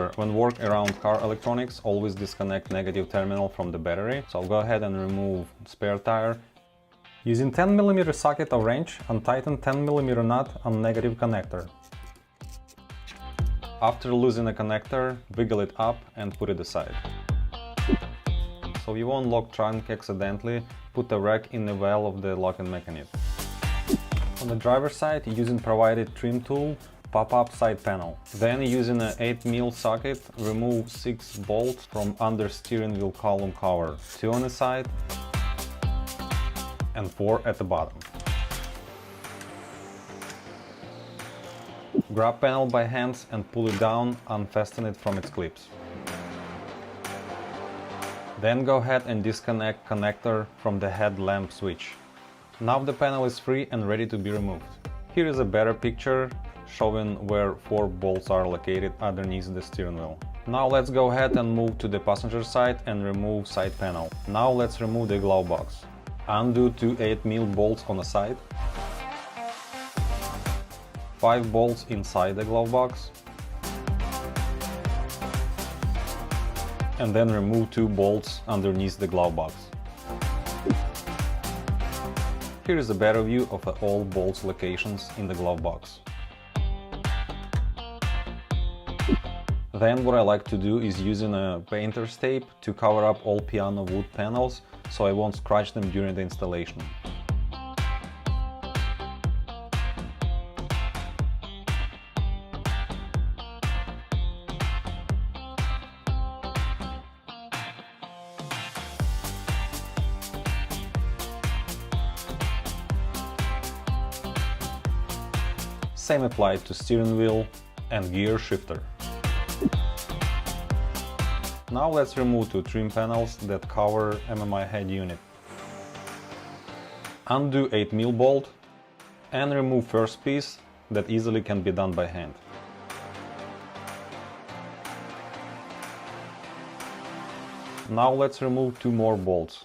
Remember, when work around car electronics, always disconnect negative terminal from the battery. So I'll go ahead and remove spare tire. Using 10mm socket or wrench, untighten 10mm nut on negative connector. After losing a connector, wiggle it up and put it aside. So you won't lock trunk accidentally, put the rack in the well of the locking mechanism. On the driver's side, using provided trim tool, pop up side panel. Then using an 8mm socket, remove 6 bolts from under steering wheel column cover, 2 on the side and 4 at the bottom. Grab panel by hands and pull it down, unfasten it from its clips. Then go ahead and disconnect connector from the headlamp switch. Now the panel is free and ready to be removed. Here is a better picture showing where 4 bolts are located underneath the steering wheel. Now let's go ahead and move to the passenger side and remove side panel. Now let's remove the glove box. Undo 2 8mm bolts on the side, 5 bolts inside the glove box, and then remove 2 bolts underneath the glove box. Here is a better view of all bolts locations in the glove box. Then what I like to do is using a painter's tape to cover up all piano wood panels so I won't scratch them during the installation. Same applied to steering wheel and gear shifter. Now let's remove 2 trim panels that cover MMI head unit. Undo 8mm bolt and remove first piece that easily can be done by hand. Now let's remove 2 more bolts.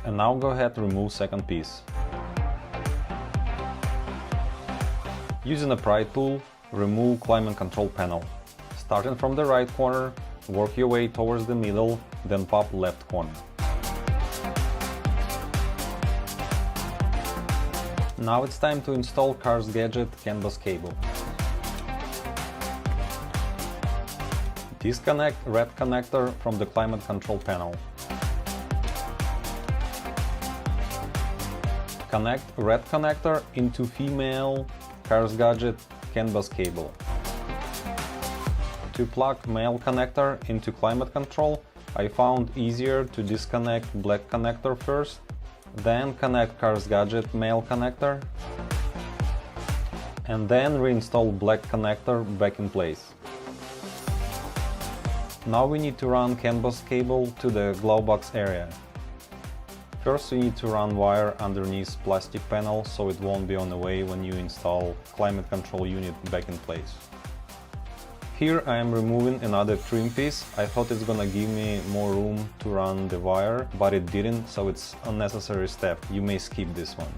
And now go ahead and remove second piece. Using a pry tool, remove climate control panel. Starting from the right corner, work your way towards the middle, then pop left corner. Now it's time to install car's gadget CAN bus cable. Disconnect red connector from the climate control panel. Connect red connector into female car's gadget CAN bus cable. To plug male connector into climate control, I found easier to disconnect black connector first, then connect car's gadget male connector, and then reinstall black connector back in place. Now we need to run CAN bus cable to the glove box area. First we need to run wire underneath plastic panel so it won't be on the way when you install climate control unit back in place. Here I am removing another trim piece. I thought it's gonna give me more room to run the wire, but it didn't, so it's an unnecessary step. You may skip this one.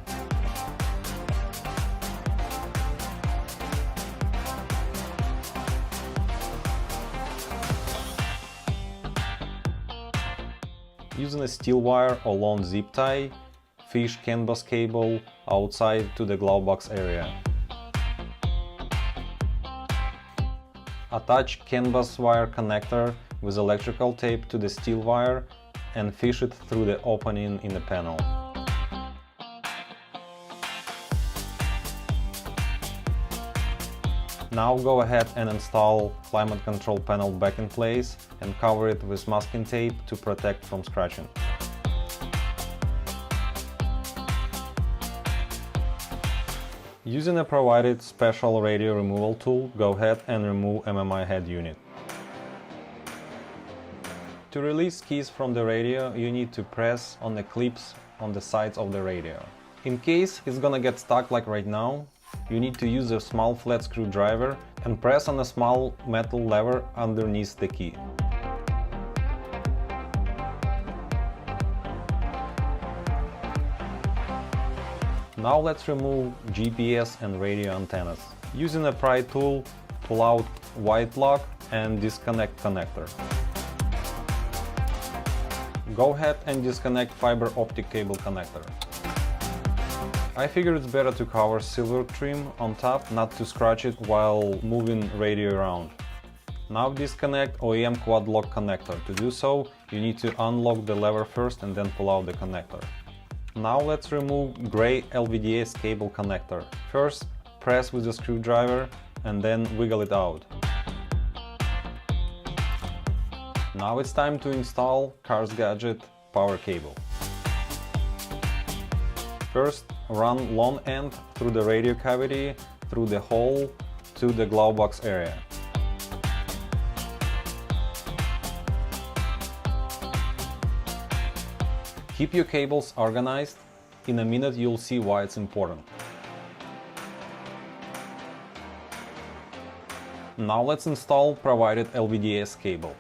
Using a steel wire or long zip tie, fish CAN bus cable outside to the glove box area. Attach CAN bus wire connector with electrical tape to the steel wire and fish it through the opening in the panel. Now go ahead and install climate control panel back in place and cover it with masking tape to protect from scratching. Using a provided special radio removal tool, go ahead and remove MMI head unit. To release keys from the radio, you need to press on the clips on the sides of the radio. In case it's gonna get stuck like right now, you need to use a small flat screwdriver and press on a small metal lever underneath the key. Now let's remove GPS and radio antennas. Using a pry tool, pull out white lock and disconnect connector. Go ahead and disconnect fiber optic cable connector. I figure it's better to cover silver trim on top, not to scratch it while moving radio around. Now disconnect OEM quad lock connector. To do so, you need to unlock the lever first and then pull out the connector. Now let's remove gray LVDS cable connector. First, press with a screwdriver and then wiggle it out. Now it's time to install Cars Gadget power cable. First, run long end through the radio cavity, through the hole to the glove box area. Keep your cables organized. In a minute you'll see why it's important. Now let's install provided LVDS cable.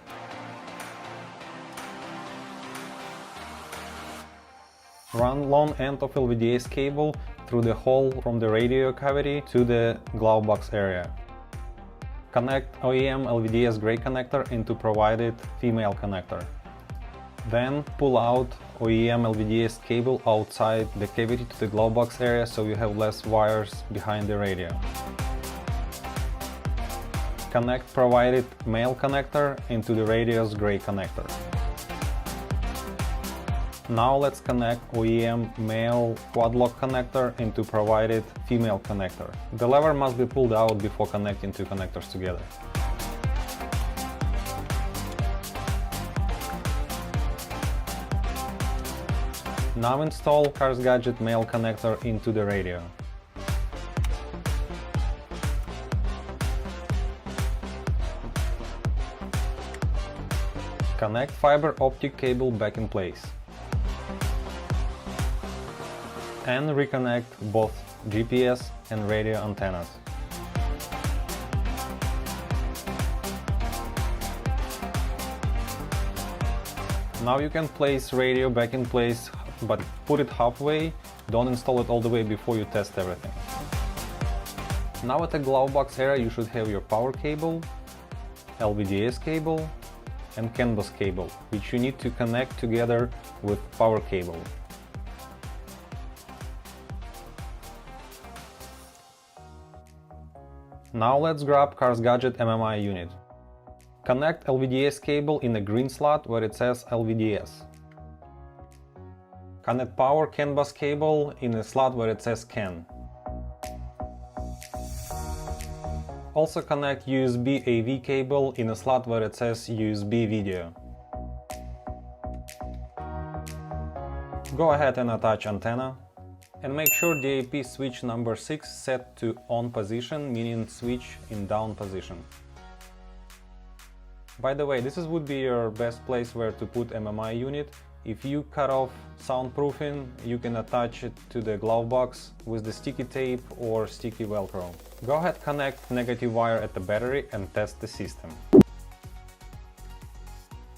Run long end of LVDS cable through the hole from the radio cavity to the glove box area. Connect OEM LVDS gray connector into provided female connector. Then pull out OEM LVDS cable outside the cavity to the glove box area so you have less wires behind the radio. Connect provided male connector into the radio's gray connector. Now let's connect OEM male quad lock connector into provided female connector. The lever must be pulled out before connecting two connectors together. Now install Cars Gadget male connector into the radio. Connect fiber optic cable back in place. And reconnect both GPS and radio antennas. Now you can place radio back in place, but put it halfway, don't install it all the way before you test everything. Now at the glove box area you should have your power cable, LVDS cable and CAN bus cable, which you need to connect together with power cable. Now let's grab Cars Gadget MMI unit. Connect LVDS cable in the green slot where it says LVDS. Connect power CAN bus cable in the slot where it says CAN. Also connect USB AV cable in a slot where it says USB video. Go ahead and attach antenna. And make sure the DAP switch number 6 set to on position, meaning switch in down position. By the way, this would be your best place where to put MMI unit. If you cut off soundproofing, you can attach it to the glove box with the sticky tape or sticky Velcro. Go ahead, connect negative wire at the battery and test the system.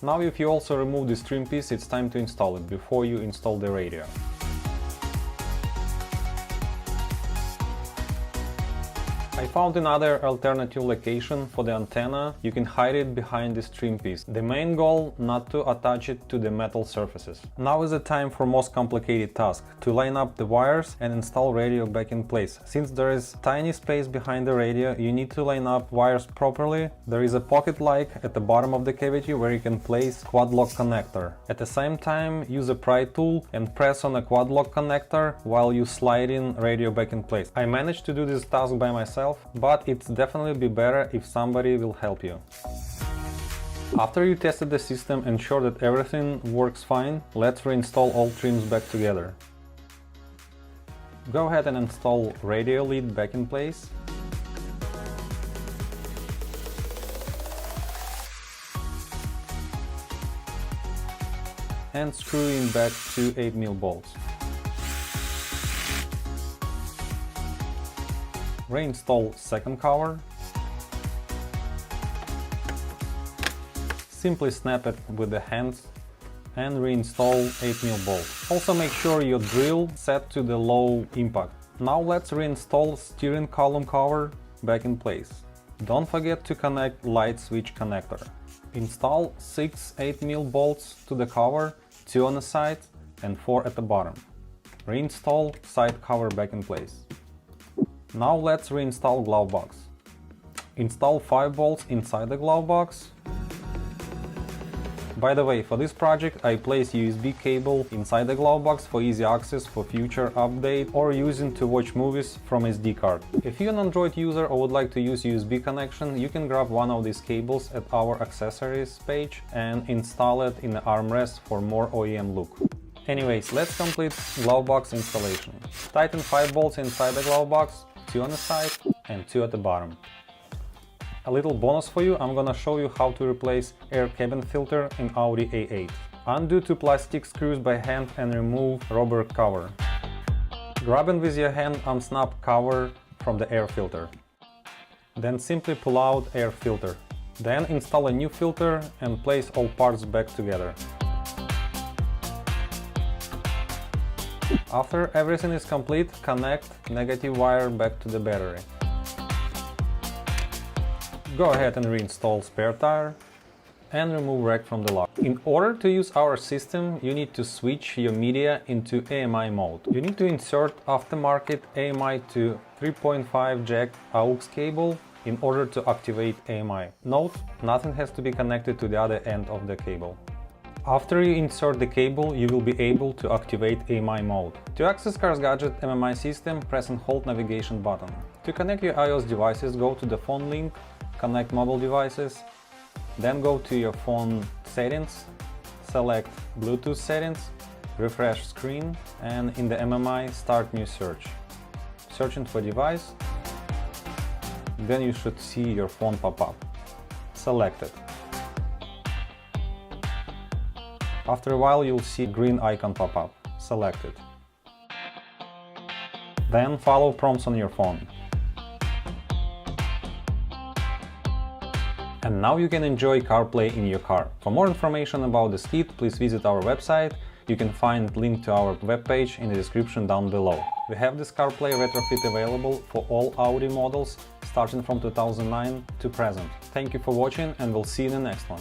Now if you also remove this trim piece, it's time to install it before you install the radio. I found another alternative location for the antenna. You can hide it behind this trim piece. The main goal, not to attach it to the metal surfaces. Now is the time for most complicated task, to line up the wires and install radio back in place. Since there is tiny space behind the radio, you need to line up wires properly. There is a pocket-like at the bottom of the cavity where you can place quad lock connector. At the same time, use a pry tool and press on a quad lock connector while you slide in radio back in place. I managed to do this task by myself, but it's definitely be better if somebody will help you. After you tested the system and ensure that everything works fine, let's reinstall all trims back together. Go ahead and install radio lead back in place. And screw in back two 8mm bolts. Reinstall second cover. Simply snap it with the hands and reinstall 8mm bolt. Also make sure your drill set to the low impact. Now let's reinstall steering column cover back in place. Don't forget to connect light switch connector. Install 6 8mm bolts to the cover, 2 on the side and 4 at the bottom. Reinstall side cover back in place. Now let's reinstall glove box. Install 5 bolts inside the glove box. By the way, for this project I placed USB cable inside the glove box for easy access for future update or using to watch movies from SD card. If you're an Android user or would like to use USB connection, you can grab one of these cables at our accessories page and install it in the armrest for more OEM look. Anyways, let's complete glove box installation. Tighten 5 bolts inside the glove box, 2 on the side and 2 at the bottom. A little bonus for you, I'm gonna show you how to replace air cabin filter in Audi A8. Undo 2 plastic screws by hand and remove rubber cover. Grabbing with your hand, unsnap cover from the air filter. Then simply pull out air filter. Then install a new filter and place all parts back together. After everything is complete, connect negative wire back to the battery. Go ahead and reinstall spare tire and remove rack from the lock. In order to use our system, you need to switch your media into AMI mode. You need to insert aftermarket AMI to 3.5 jack aux cable in order to activate AMI. Note, nothing has to be connected to the other end of the cable. After you insert the cable, you will be able to activate AMI mode. To access Cars Gadget MMI system, press and hold navigation button. To connect your iOS devices, go to the phone link, connect mobile devices, then go to your phone settings, select Bluetooth settings, refresh screen, and in the MMI start new search. Searching for device, then you should see your phone pop up. Select it. After a while you'll see green icon pop up. Select it. Then follow prompts on your phone. And now you can enjoy CarPlay in your car. For more information about this kit, please visit our website. You can find link to our webpage in the description down below. We have this CarPlay Retrofit available for all Audi models starting from 2009 to present. Thank you for watching and we'll see you in the next one.